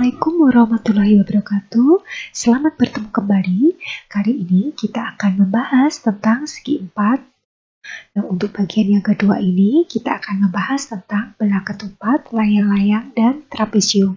Assalamualaikum warahmatullahi wabarakatuh. Selamat bertemu kembali. Kali ini kita akan membahas tentang segi empat. Nah, untuk bagian yang kedua ini kita akan membahas tentang belah ketupat, layang-layang, dan trapesium.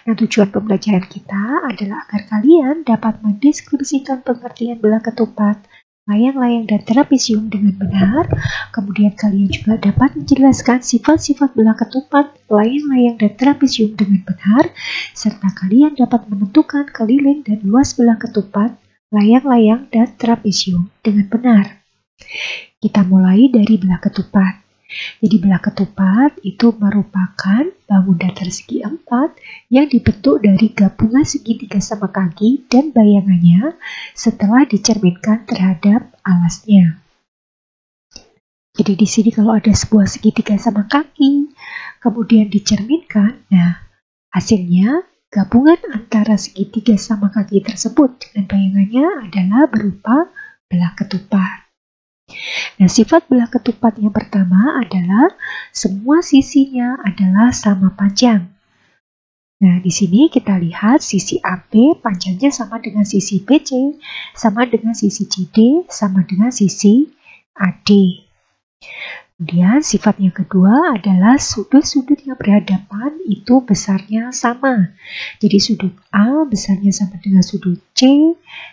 Nah, tujuan pembelajaran kita adalah agar kalian dapat mendeskripsikan pengertian belah ketupat, layang-layang, dan trapesium dengan benar. Kemudian kalian juga dapat menjelaskan sifat-sifat belah ketupat, layang-layang, dan trapesium dengan benar, serta kalian dapat menentukan keliling dan luas belah ketupat, layang-layang, dan trapesium dengan benar. Kita mulai dari belah ketupat. Jadi belah ketupat itu merupakan bangun datar segi empat yang dibentuk dari gabungan segitiga sama kaki dan bayangannya setelah dicerminkan terhadap alasnya. Jadi di sini kalau ada sebuah segitiga sama kaki, kemudian dicerminkan, nah hasilnya gabungan antara segitiga sama kaki tersebut dengan bayangannya adalah berupa belah ketupat. Nah, sifat belah ketupat yang pertama adalah semua sisinya adalah sama panjang. Nah, di sini kita lihat sisi AB panjangnya sama dengan sisi BC, sama dengan sisi CD, sama dengan sisi AD. Kemudian sifat yang kedua adalah sudut-sudut yang berhadapan itu besarnya sama. Jadi sudut A besarnya sama dengan sudut C,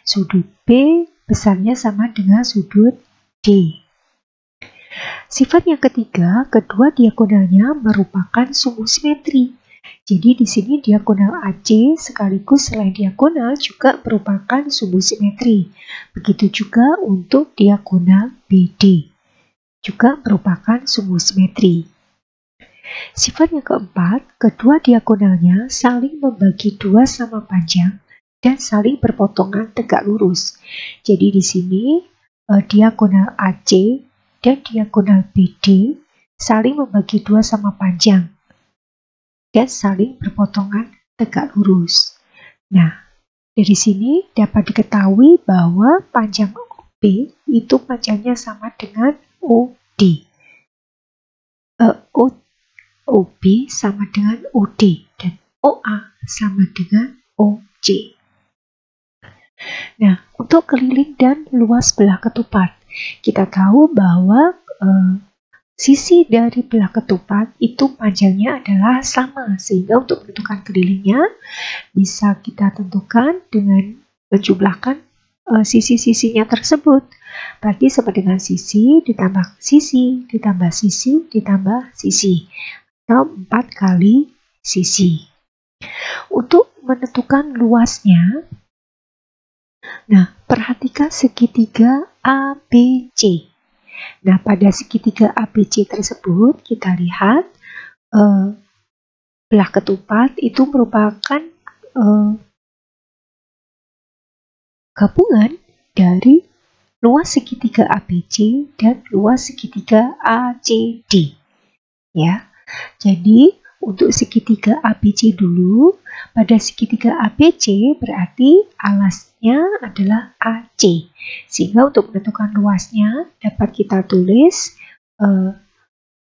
sudut B besarnya sama dengan sudut D. Sifat yang ketiga, kedua diagonalnya merupakan sumbu simetri. Jadi di sini diagonal AC sekaligus selain diagonal juga merupakan sumbu simetri. Begitu juga untuk diagonal BD, juga merupakan sumbu simetri. Sifat yang keempat, kedua diagonalnya saling membagi dua sama panjang dan saling berpotongan tegak lurus. Jadi di sini diagonal AC dan diagonal BD saling membagi dua sama panjang dan saling berpotongan tegak lurus. Nah, dari sini dapat diketahui bahwa panjang OB itu panjangnya sama dengan OD. OB sama dengan OD dan OA sama dengan OC. Nah, untuk keliling dan luas belah ketupat, kita tahu bahwa sisi dari belah ketupat itu panjangnya adalah sama, sehingga untuk menentukan kelilingnya bisa kita tentukan dengan menjumlahkan sisi-sisinya tersebut. Berarti sama dengan sisi ditambah sisi ditambah sisi ditambah sisi, atau 4 kali sisi. Untuk menentukan luasnya, nah, perhatikan segitiga ABC. Nah, pada segitiga ABC tersebut kita lihat belah ketupat itu merupakan gabungan dari luas segitiga ABC dan luas segitiga ACD. Ya, jadi untuk segitiga ABC dulu, pada segitiga ABC berarti alasnya adalah AC. Sehingga untuk menentukan luasnya dapat kita tulis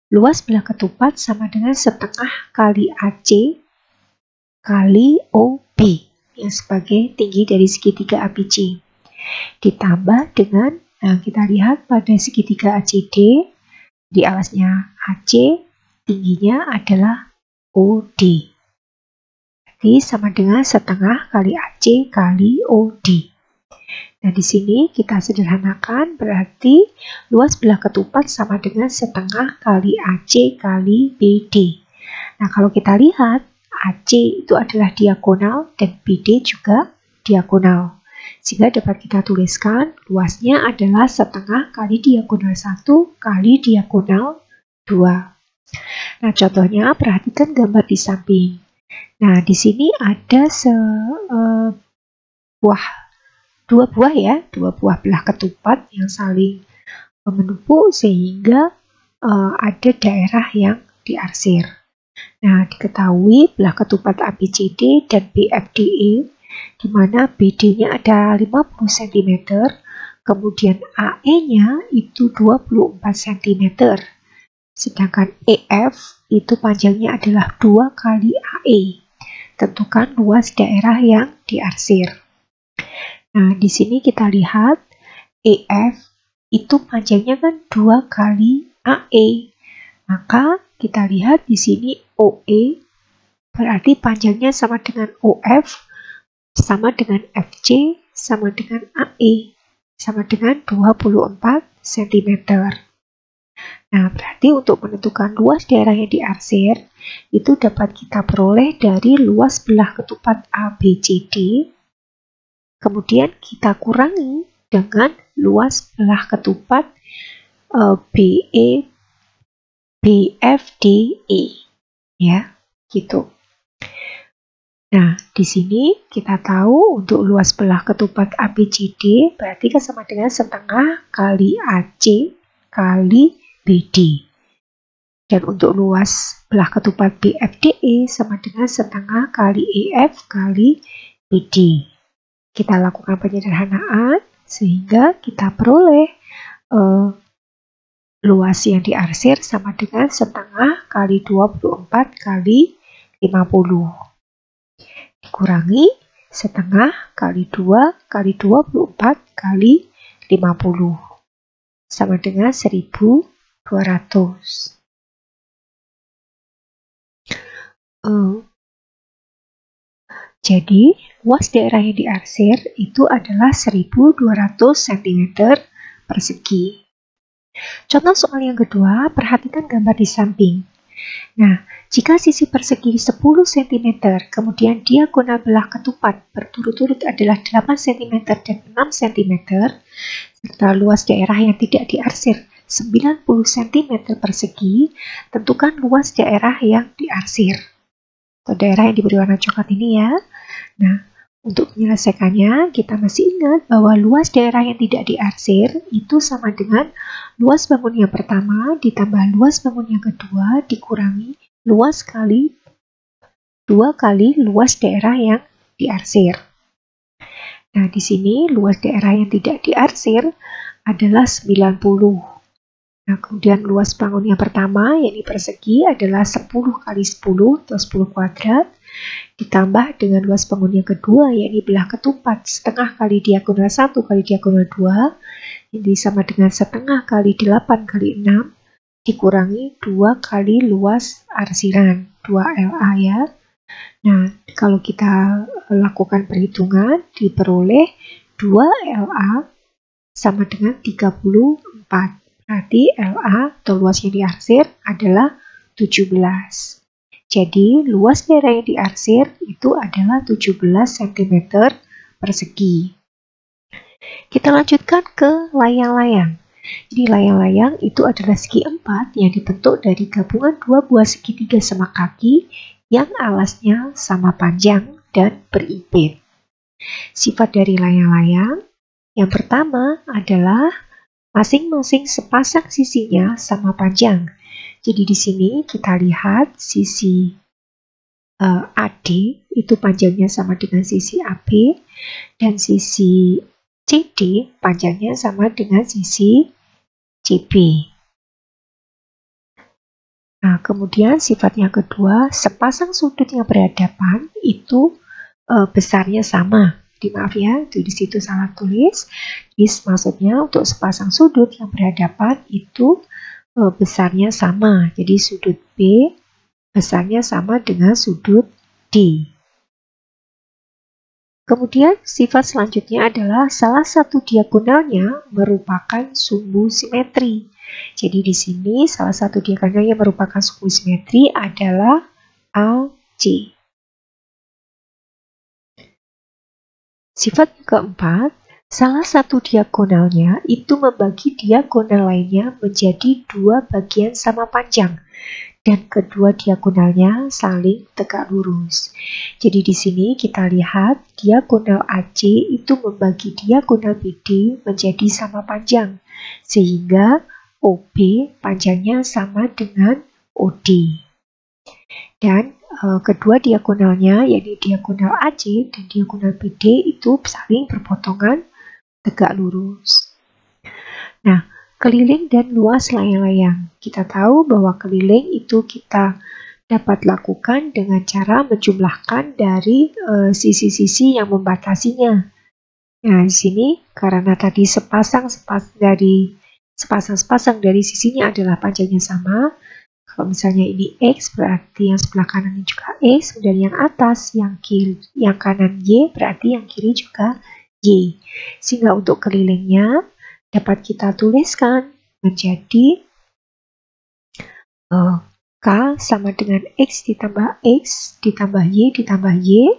luas belah ketupat sama dengan setengah kali AC kali OB yang sebagai tinggi dari segitiga ABC. Ditambah dengan, nah kita lihat pada segitiga ACD, di alasnya AC, tingginya adalah OD. Jadi sama dengan setengah kali AC kali OD. Nah, di sini kita sederhanakan berarti luas belah ketupat sama dengan setengah kali AC kali BD. Nah, kalau kita lihat AC itu adalah diagonal dan BD juga diagonal. Sehingga dapat kita tuliskan luasnya adalah setengah kali diagonal 1 kali diagonal 2. Nah, contohnya perhatikan gambar di samping. Nah, di sini ada dua buah belah ketupat yang saling menumpuk sehingga ada daerah yang diarsir. Nah, diketahui belah ketupat ABCD dan BFDE, di mana BD-nya ada 50 cm, kemudian AE-nya itu 24 cm. Sedangkan EF itu panjangnya adalah 2 kali AE. tentukan luas daerah yang diarsir. Nah, di sini kita lihat EF itu panjangnya kan 2 kali AE. Maka kita lihat di sini OE berarti panjangnya sama dengan OF, sama dengan FC, sama dengan AE, sama dengan 24 cm. Nah, berarti untuk menentukan luas daerah yang diarsir, itu dapat kita peroleh dari luas belah ketupat ABCD, kemudian kita kurangi dengan luas belah ketupat BE, BFDE, ya, gitu. Nah, di sini kita tahu untuk luas belah ketupat ABCD berarti kan sama dengan setengah kali AC kali BD. Dan untuk luas belah ketupat BFDE sama dengan setengah kali EF kali BD. Kita lakukan penyederhanaan sehingga kita peroleh luas yang diarsir sama dengan setengah kali 24 kali 50. Dikurangi setengah kali 2 kali 24 kali 50. Sama dengan 1200. Jadi, luas daerah yang diarsir itu adalah 1200 cm persegi. Contoh soal yang kedua, perhatikan gambar di samping. Nah, jika sisi persegi 10 cm, kemudian diagonal belah ketupat berturut-turut adalah 8 cm dan 6 cm, serta luas daerah yang tidak diarsir 90 cm persegi, tentukan luas daerah yang diarsir. Atau daerah yang diberi warna coklat ini ya. Nah, untuk menyelesaikannya, kita masih ingat bahwa luas daerah yang tidak diarsir itu sama dengan luas bangun yang pertama ditambah luas bangun yang kedua dikurangi luas kali 2 kali luas daerah yang diarsir. Nah, di sini luas daerah yang tidak diarsir adalah 90. Nah, kemudian luas bangun yang pertama, yakni persegi, adalah 10 kali 10 atau 10 kuadrat, ditambah dengan luas bangun yang kedua, yakni belah ketupat, setengah kali diagonal 1 kali diagonal 2, ini sama dengan setengah kali 8 kali 6, dikurangi 2 kali luas arsiran, 2LA ya. Nah, kalau kita lakukan perhitungan, diperoleh 2LA sama dengan 34. Berarti LA atau luas yang diarsir adalah 17. Jadi luas daerah yang diarsir itu adalah 17 cm persegi. Kita lanjutkan ke layang-layang. Jadi layang-layang itu adalah segi 4 yang dibentuk dari gabungan dua buah segitiga sama kaki yang alasnya sama panjang dan berimpit. Sifat dari layang-layang yang pertama adalah masing-masing sepasang sisinya sama panjang. Jadi di sini kita lihat sisi AD itu panjangnya sama dengan sisi AB dan sisi CD panjangnya sama dengan sisi CB. Nah, kemudian sifat yang kedua, sepasang sudut yang berhadapan itu besarnya sama. Maaf ya, itu di situ salah tulis. Maksudnya untuk sepasang sudut yang berhadapan itu besarnya sama. Jadi sudut B besarnya sama dengan sudut D. Kemudian sifat selanjutnya adalah salah satu diagonalnya merupakan sumbu simetri. Jadi di sini salah satu diagonal yang merupakan sumbu simetri adalah AC. Sifat yang keempat, salah satu diagonalnya itu membagi diagonal lainnya menjadi dua bagian sama panjang dan kedua diagonalnya saling tegak lurus. Jadi di sini kita lihat diagonal AC itu membagi diagonal BD menjadi sama panjang sehingga OB panjangnya sama dengan OD. Dan kedua diagonalnya, yaitu diagonal AC dan diagonal BD itu saling berpotongan tegak lurus. Nah, keliling dan luas layang-layang. Kita tahu bahwa keliling itu kita dapat lakukan dengan cara menjumlahkan dari sisi-sisi yang membatasinya. Nah, di sini karena tadi sepasang-sepasang dari sisinya adalah panjangnya sama. Kalau misalnya ini X, berarti yang sebelah kanan juga X, dan yang atas, yang kanan Y, berarti yang kiri juga Y. Sehingga untuk kelilingnya dapat kita tuliskan menjadi K sama dengan X ditambah Y ditambah Y,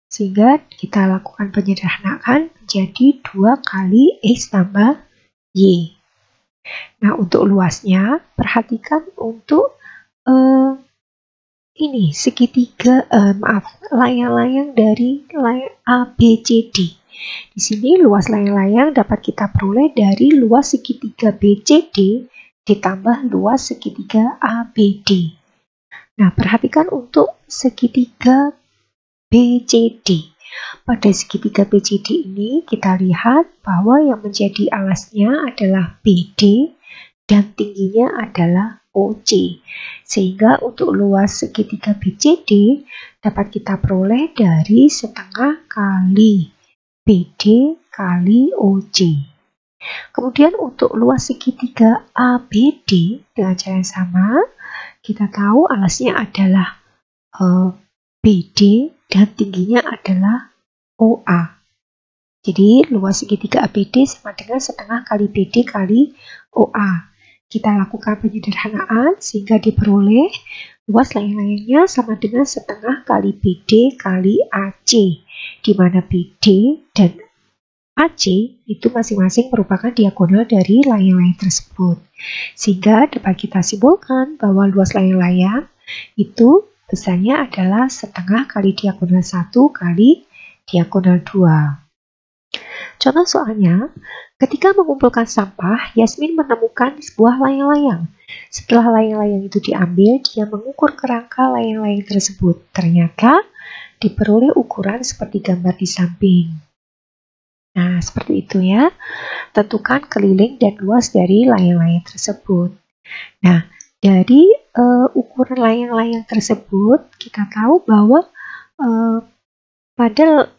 sehingga kita lakukan penyederhanaan menjadi 2 kali X tambah Y. Nah, untuk luasnya, perhatikan untuk ini segitiga, layang-layang dari layang ABCD. Di sini luas layang-layang dapat kita peroleh dari luas segitiga BCD ditambah luas segitiga ABD. Nah, perhatikan untuk segitiga BCD. Pada segitiga BCD ini kita lihat bahwa yang menjadi alasnya adalah BD dan tingginya adalah OC. Sehingga untuk luas segitiga BCD dapat kita peroleh dari setengah kali BD kali OC. Kemudian untuk luas segitiga ABD dengan cara yang sama, kita tahu alasnya adalah BD dan tingginya adalah OA. Jadi luas segitiga ABD sama dengan setengah kali BD kali OA. Kita lakukan penyederhanaan sehingga diperoleh luas layang-layangnya sama dengan setengah kali BD kali AC, di mana BD dan AC itu masing-masing merupakan diagonal dari layang-layang tersebut. Sehingga dapat kita simpulkan bahwa luas layang-layang itu besarnya adalah setengah kali diagonal 1 kali diagonal 2. Contoh soalnya, ketika mengumpulkan sampah, Yasmin menemukan sebuah layang-layang. Setelah layang-layang itu diambil, dia mengukur kerangka layang-layang tersebut. Ternyata diperoleh ukuran seperti gambar di samping. Nah, seperti itu ya. Tentukan keliling dan luas dari layang-layang tersebut. Nah, dari ukuran layang-layang tersebut, kita tahu bahwa pada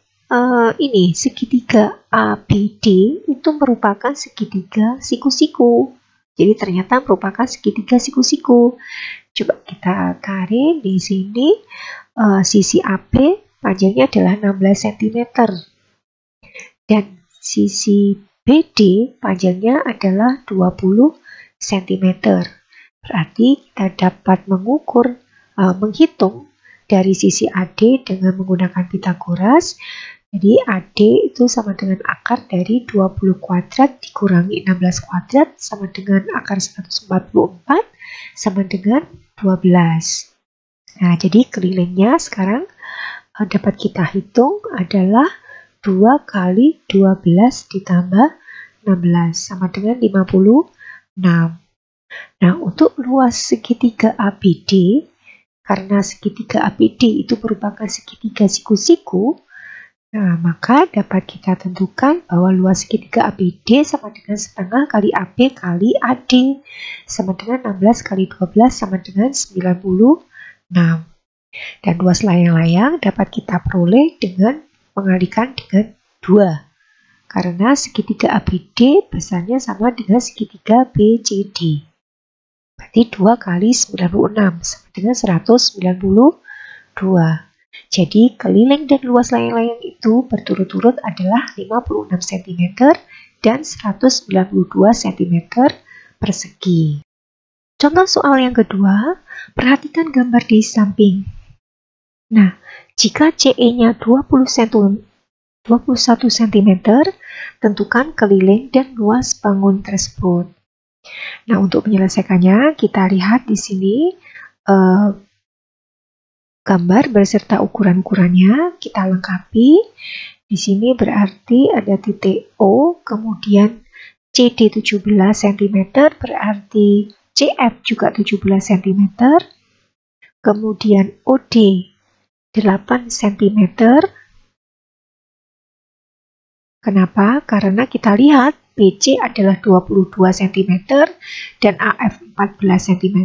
ini segitiga ABD itu merupakan segitiga siku-siku. Jadi ternyata merupakan segitiga siku-siku. Coba kita tarik di sini, sisi AB panjangnya adalah 16 cm. Dan sisi BD panjangnya adalah 20 cm. Berarti kita dapat menghitung dari sisi AD dengan menggunakan Pythagoras. Jadi AD itu sama dengan akar dari 20 kuadrat dikurangi 16 kuadrat sama dengan akar 144 sama dengan 12. Nah, jadi kelilingnya sekarang dapat kita hitung adalah 2 kali 12 ditambah 16 sama dengan 56. Nah, untuk luas segitiga ABD, karena segitiga ABD itu merupakan segitiga siku-siku, nah maka dapat kita tentukan bahwa luas segitiga ABD sama dengan setengah kali AB kali AD sama dengan 16 kali 12 sama dengan 96. Dan luas layang-layang dapat kita peroleh dengan mengalikan dengan 2. Karena segitiga ABD besarnya sama dengan segitiga BCD. Berarti 2 kali 96 sama dengan 192. Jadi keliling dan luas layang-layang itu berturut-turut adalah 56 cm dan 192 cm persegi. Contoh soal yang kedua, perhatikan gambar di samping. Nah, jika CE-nya 21 cm, tentukan keliling dan luas bangun tersebut. Nah, untuk menyelesaikannya, kita lihat di sini gambar beserta ukuran-ukurannya kita lengkapi. Di sini berarti ada titik O, kemudian CD 17 cm, berarti CF juga 17 cm, kemudian OD 8 cm. Kenapa? Karena kita lihat BC adalah 22 cm dan AF 14 cm,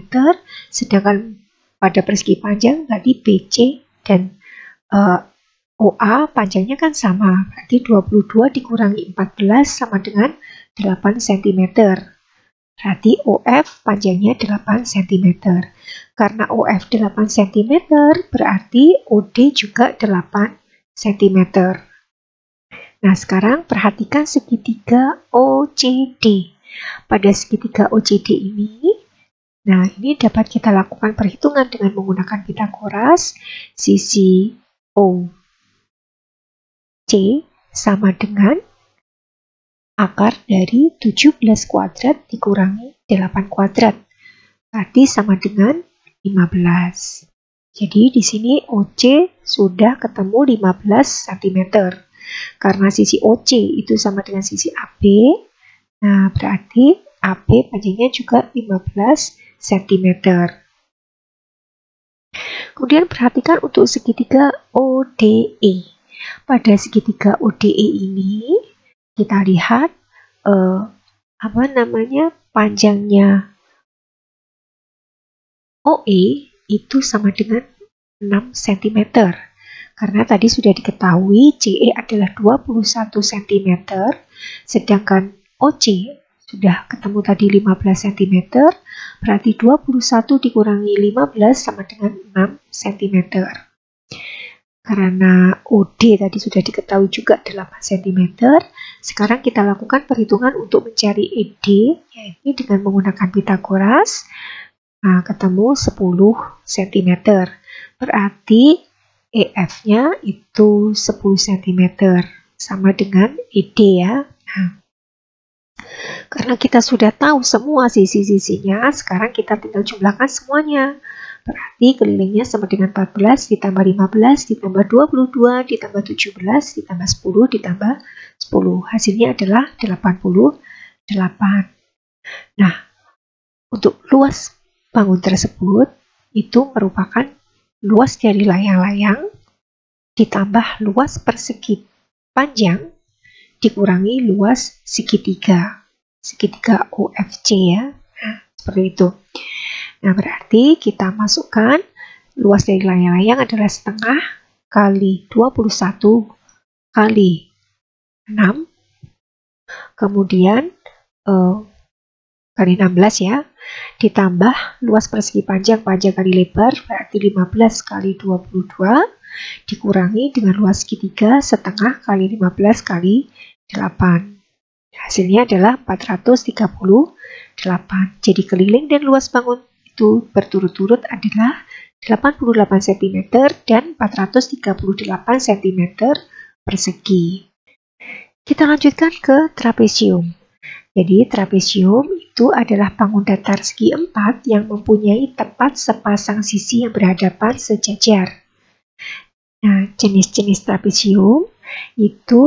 sedangkan pada persegi panjang berarti BC dan OA panjangnya kan sama, berarti 22 dikurangi 14 sama dengan 8 cm. Berarti OF panjangnya 8 cm. Karena OF 8 cm, berarti OD juga 8 cm. Nah, sekarang perhatikan segitiga OCD. Pada segitiga OCD ini, nah ini dapat kita lakukan perhitungan dengan menggunakan Pythagoras. Sisi OC sama dengan akar dari 17 kuadrat dikurangi 8 kuadrat. Berarti sama dengan 15. Jadi di sini OC sudah ketemu 15 cm. Karena sisi OC itu sama dengan sisi AB, nah berarti AB panjangnya juga 15 cm. Kemudian perhatikan untuk segitiga ODE. Pada segitiga ODE ini kita lihat panjangnya OE itu sama dengan 6 cm. Karena tadi sudah diketahui CE adalah 21 cm, sedangkan OC sudah ketemu tadi 15 cm, berarti 21 dikurangi 15 sama dengan 6 cm. Karena OD tadi sudah diketahui juga 8 cm, sekarang kita lakukan perhitungan untuk mencari ED, yaitu dengan menggunakan Pythagoras. Nah, ketemu 10 cm, berarti EF-nya itu 10 cm, sama dengan ED ya. Nah, karena kita sudah tahu semua sisi-sisinya, sekarang kita tinggal jumlahkan semuanya. Berarti kelilingnya sama dengan 14 ditambah 15 ditambah 22 ditambah 17 ditambah 10 ditambah 10. Hasilnya adalah 88. Nah, untuk luas bangun tersebut itu merupakan luas dari layang-layang ditambah luas persegi panjang dikurangi luas segitiga OFC ya. Nah, seperti itu. Nah, berarti kita masukkan luas dari layang-layang adalah setengah kali 21 kali 6, kemudian kali 16 ya, ditambah luas persegi panjang kali lebar, berarti 15 kali 22, dikurangi dengan luas segitiga setengah kali 15 kali 8. Hasilnya adalah 438. Jadi keliling dan luas bangun itu berturut-turut adalah 88 cm dan 438 cm persegi. Kita lanjutkan ke trapesium. Jadi trapesium itu adalah bangun datar segi 4 yang mempunyai tempat sepasang sisi yang berhadapan sejajar. Nah, jenis-jenis trapesium itu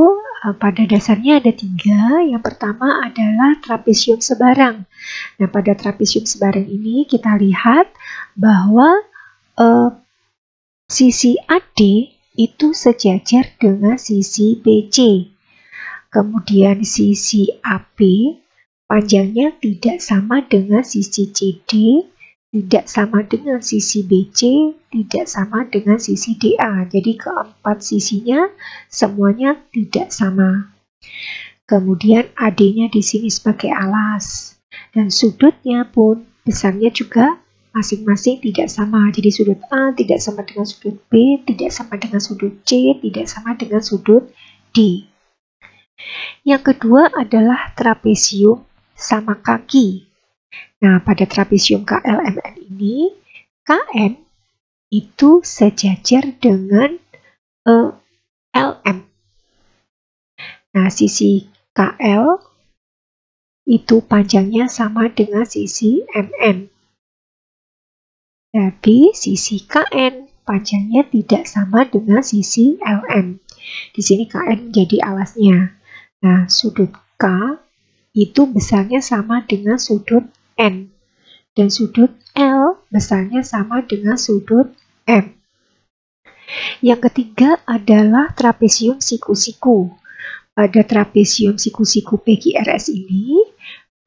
pada dasarnya ada 3. Yang pertama adalah trapesium sebarang. Nah, pada trapesium sebarang ini kita lihat bahwa sisi AD itu sejajar dengan sisi BC. Kemudian sisi AB panjangnya tidak sama dengan sisi CD, tidak sama dengan sisi BC, tidak sama dengan sisi DA. Jadi keempat sisinya semuanya tidak sama. Kemudian AD-nya di sini sebagai alas. Dan sudutnya pun besarnya juga masing-masing tidak sama. Jadi sudut A tidak sama dengan sudut B, tidak sama dengan sudut C, tidak sama dengan sudut D. Yang kedua adalah trapesium sama kaki. Nah, pada trapesium KLMN ini, KN itu sejajar dengan LM. Nah, sisi KL itu panjangnya sama dengan sisi MN. Jadi, sisi KN panjangnya tidak sama dengan sisi LM. Di sini KN menjadi alasnya. Nah, sudut K itu besarnya sama dengan sudut N. Dan sudut L besarnya sama dengan sudut M. Yang ketiga adalah trapesium siku-siku. Pada trapesium siku-siku PQRS ini,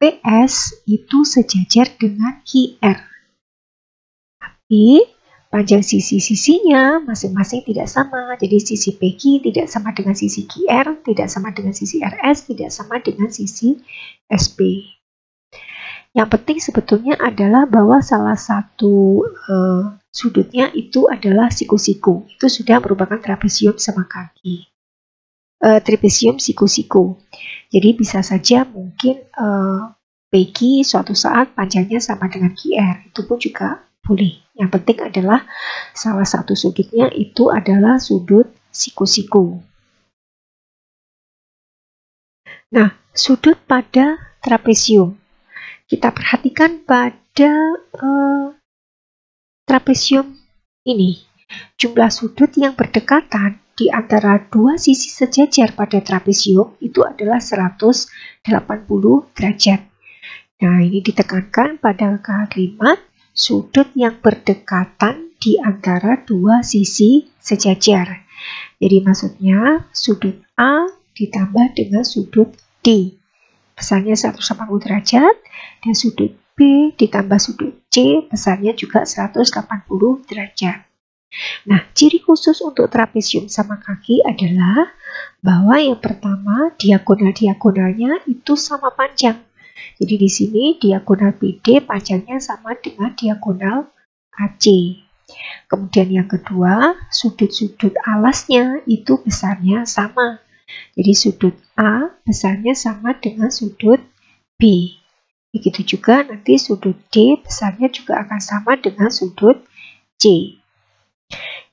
PS itu sejajar dengan QR. Tapi Panjang sisi-sisinya masing-masing tidak sama. Jadi sisi PQ tidak sama dengan sisi QR, tidak sama dengan sisi RS, tidak sama dengan sisi SP. Yang penting sebetulnya adalah bahwa salah satu sudutnya itu adalah siku-siku. Itu sudah merupakan trapesium sama kaki. Trapesium siku-siku. Jadi bisa saja mungkin PQ suatu saat panjangnya sama dengan QR. Itu pun juga boleh. Yang penting adalah salah satu sudutnya itu adalah sudut siku-siku. Nah, sudut pada trapesium. Kita perhatikan pada trapesium ini. Jumlah sudut yang berdekatan di antara dua sisi sejajar pada trapesium itu adalah 180 derajat. Nah, ini ditekankan pada kalimat sudut yang berdekatan di antara dua sisi sejajar. Jadi maksudnya sudut A ditambah dengan sudut D. Besarnya 180 derajat dan sudut B ditambah sudut C besarnya juga 180 derajat. Nah, ciri khusus untuk trapesium sama kaki adalah bahwa yang pertama diagonal-diagonalnya itu sama panjang. Jadi di sini diagonal BD panjangnya sama dengan diagonal AC. Kemudian yang kedua, sudut-sudut alasnya itu besarnya sama. Jadi sudut A besarnya sama dengan sudut B. Begitu juga nanti sudut D besarnya juga akan sama dengan sudut C.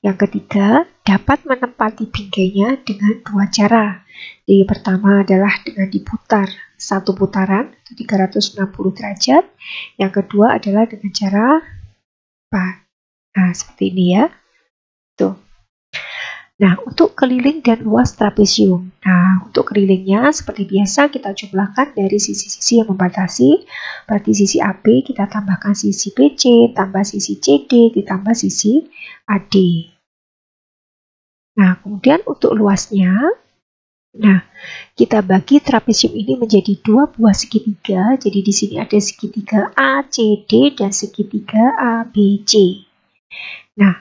Yang ketiga, dapat menempati bingkainya dengan dua cara. Yang pertama adalah dengan diputar satu putaran 360 derajat. Yang kedua adalah dengan cara apa? Nah, seperti ini ya. Tuh. Nah, untuk keliling dan luas trapesium. Nah, untuk kelilingnya seperti biasa kita jumlahkan dari sisi-sisi yang membatasi. Berarti sisi AB kita tambahkan sisi BC, tambah sisi CD, ditambah sisi AD. Nah, kemudian untuk luasnya, nah, kita bagi trapesium ini menjadi dua buah segitiga. Jadi di sini ada segitiga ACD dan segitiga ABC. Nah,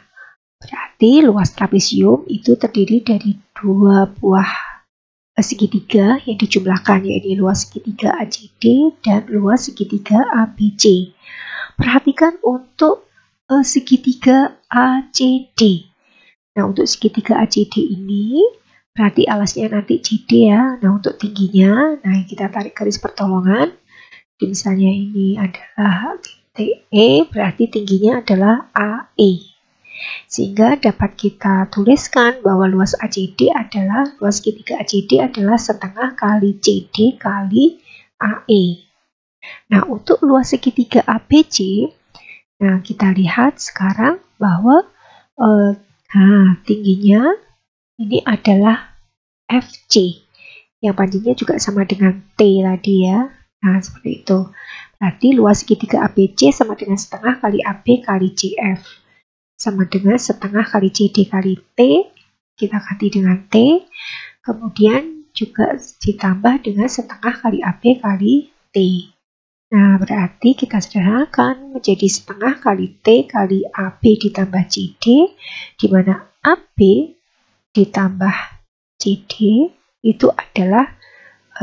berarti luas trapesium itu terdiri dari dua buah segitiga yang dijumlahkan, yaitu luas segitiga ACD dan luas segitiga ABC. Perhatikan untuk segitiga ACD. Nah, untuk segitiga ACD ini berarti alasnya nanti CD ya. Nah, untuk tingginya, nah kita tarik garis pertolongan. Jadi misalnya ini adalah titik E, berarti tingginya adalah AE. Sehingga dapat kita tuliskan bahwa luas ACD adalah, luas segitiga ACD adalah setengah kali CD kali AE. Nah, untuk luas segitiga ABC, nah kita lihat sekarang bahwa tingginya ini adalah FC. Yang panjangnya juga sama dengan T tadi ya. Nah, seperti itu. Berarti luas segitiga ABC sama dengan setengah kali AB kali CF. Sama dengan setengah kali CD kali T, kita ganti dengan T, kemudian juga ditambah dengan setengah kali AB kali T. Nah, berarti kita sederhanakan menjadi setengah kali T kali AB ditambah CD, di mana AB ditambah CD itu adalah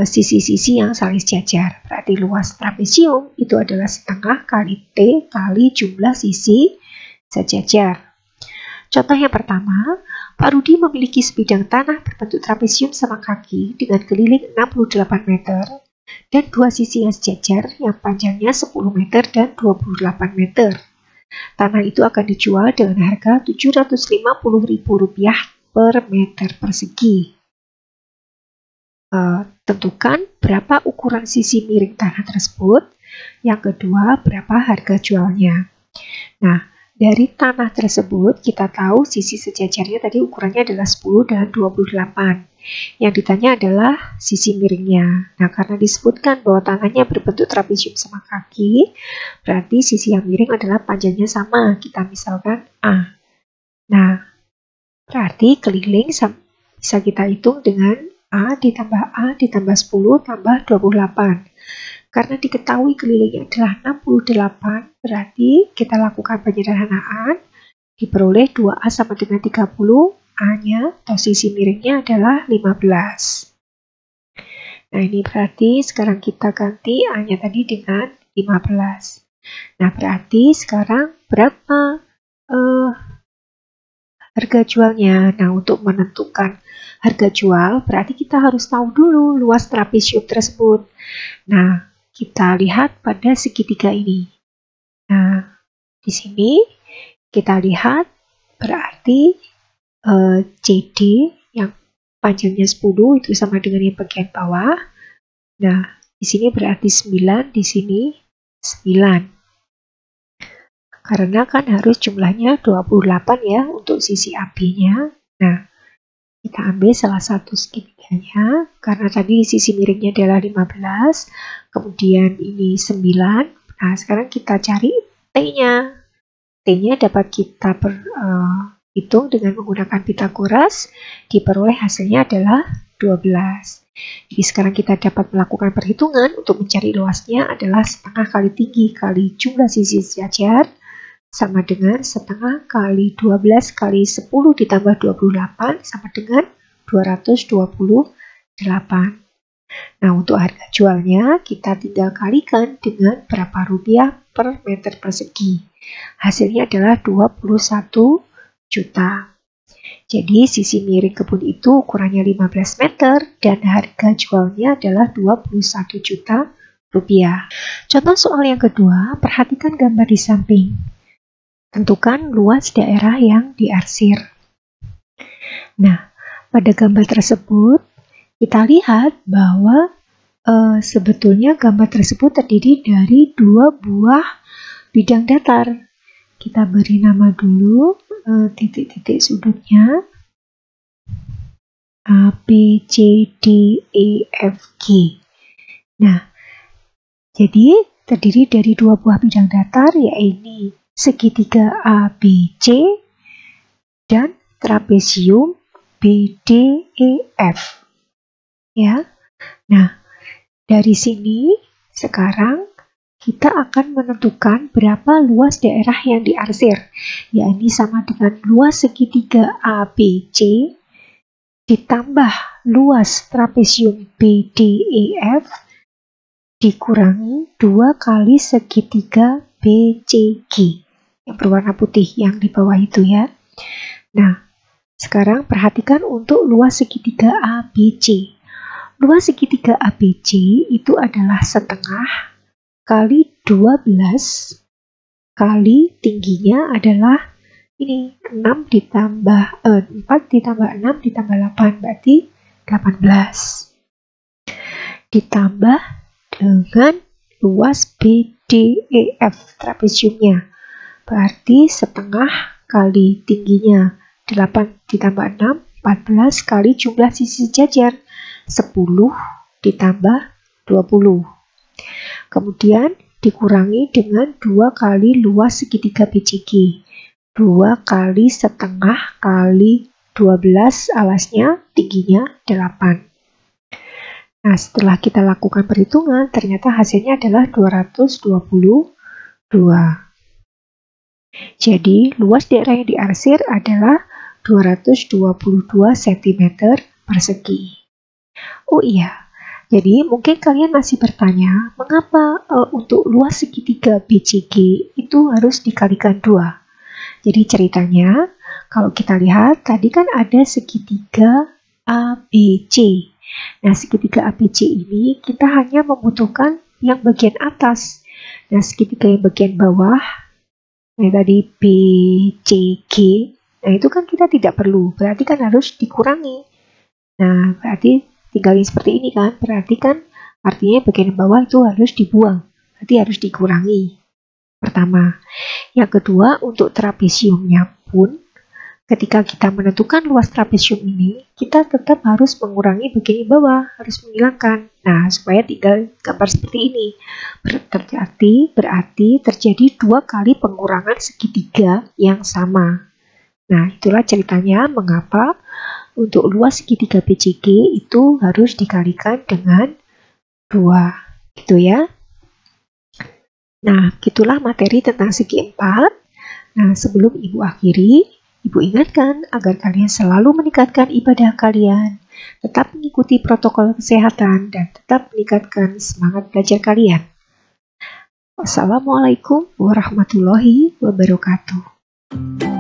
sisi-sisi yang saling sejajar. Berarti luas trapesium itu adalah setengah kali T kali jumlah sisi sejajar. Contoh yang pertama, Pak Rudi memiliki sebidang tanah berbentuk trapesium sama kaki dengan keliling 68 meter dan dua sisi yang sejajar yang panjangnya 10 meter dan 28 meter. Tanah itu akan dijual dengan harga Rp750.000 per meter persegi. Tentukan berapa ukuran sisi miring tanah tersebut. Yang kedua, berapa harga jualnya. Nah, dari tanah tersebut kita tahu sisi sejajarnya tadi ukurannya adalah 10 dan 28. Yang ditanya adalah sisi miringnya. Nah, karena disebutkan bahwa tanahnya berbentuk trapesium sama kaki, berarti sisi yang miring adalah panjangnya sama. Kita misalkan A. Nah, berarti keliling bisa kita hitung dengan A ditambah 10 tambah 28. Karena diketahui kelilingnya adalah 68, berarti kita lakukan penyederhanaan. diperoleh 2A sama dengan 30, A-nya atau sisi miringnya adalah 15. Nah, ini berarti sekarang kita ganti A-nya tadi dengan 15. Nah, berarti sekarang berapa harga jualnya? Nah, untuk menentukan harga jual, berarti kita harus tahu dulu luas trapesium tersebut. Nah, kita lihat pada segitiga ini. Nah, di sini kita lihat berarti CD yang panjangnya 10 itu sama dengan yang bagian bawah. Nah, di sini berarti 9, di sini 9. Karena kan harus jumlahnya 28 ya untuk sisi AB-nya. Nah, kita ambil salah satu segitiganya, karena tadi sisi miringnya adalah 15, kemudian ini 9. Nah, sekarang kita cari T-nya. T-nya dapat kita hitung dengan menggunakan Pitagoras, diperoleh hasilnya adalah 12. Jadi sekarang kita dapat melakukan perhitungan untuk mencari luasnya adalah setengah kali tinggi kali jumlah sisi sejajar, sama dengan setengah kali 12 kali 10 ditambah 28 sama dengan 228. Nah, untuk harga jualnya kita tinggal kalikan dengan berapa rupiah per meter persegi. Hasilnya adalah 21 juta. Jadi sisi miring kebun itu ukurannya 15 meter dan harga jualnya adalah 21 juta rupiah. Contoh soal yang kedua, perhatikan gambar di samping. Tentukan luas daerah yang diarsir. Nah, pada gambar tersebut kita lihat bahwa sebetulnya gambar tersebut terdiri dari dua buah bidang datar. Kita beri nama dulu titik-titik sudutnya A, B, C, D, E, F, G. Nah, jadi terdiri dari dua buah bidang datar, yaitu segitiga A, B, C dan trapesium B, D, E, F. Ya. Nah, dari sini sekarang kita akan menentukan berapa luas daerah yang diarsir, yakni sama dengan luas segitiga ABC ditambah luas trapesium BDEF dikurangi 2 kali segitiga BCG yang berwarna putih yang di bawah itu ya. Nah, sekarang perhatikan untuk luas segitiga ABC. Luas segitiga ABC itu adalah setengah kali 12 kali tingginya adalah ini 6 ditambah 4 ditambah 6 ditambah 8 berarti 18 ditambah dengan luas BDEF trapesiumnya berarti setengah kali tingginya 8 ditambah 6 14 kali jumlah sisi sejajar 10 ditambah 20. Kemudian dikurangi dengan 2 kali luas segitiga BCG. 2 kali setengah kali 12 alasnya, tingginya 8. Nah, setelah kita lakukan perhitungan, ternyata hasilnya adalah 222. Jadi, luas daerah yang diarsir adalah 222 cm persegi. Oh iya, jadi mungkin kalian masih bertanya, mengapa untuk luas segitiga BCG itu harus dikalikan 2? Jadi ceritanya, kalau kita lihat, tadi kan ada segitiga ABC. Nah, segitiga ABC ini kita hanya membutuhkan yang bagian atas. Nah, segitiga yang bagian bawah, nah tadi BCG, nah itu kan kita tidak perlu, berarti kan harus dikurangi. Nah, berarti tinggalin seperti ini kan, berarti kan artinya bagian bawah itu harus dibuang, berarti harus dikurangi. Pertama. Yang kedua, untuk trapesiumnya pun, ketika kita menentukan luas trapesium ini, kita tetap harus mengurangi bagian bawah, harus menghilangkan. Nah, supaya tinggal gambar seperti ini. Berarti terjadi 2 kali pengurangan segitiga yang sama. Nah, itulah ceritanya mengapa untuk luas segitiga BCG itu harus dikalikan dengan 2, gitu ya. Nah, gitulah materi tentang segi 4. Nah, sebelum Ibu akhiri, Ibu ingatkan agar kalian selalu meningkatkan ibadah kalian, tetap mengikuti protokol kesehatan, dan tetap meningkatkan semangat belajar kalian. Wassalamualaikum warahmatullahi wabarakatuh.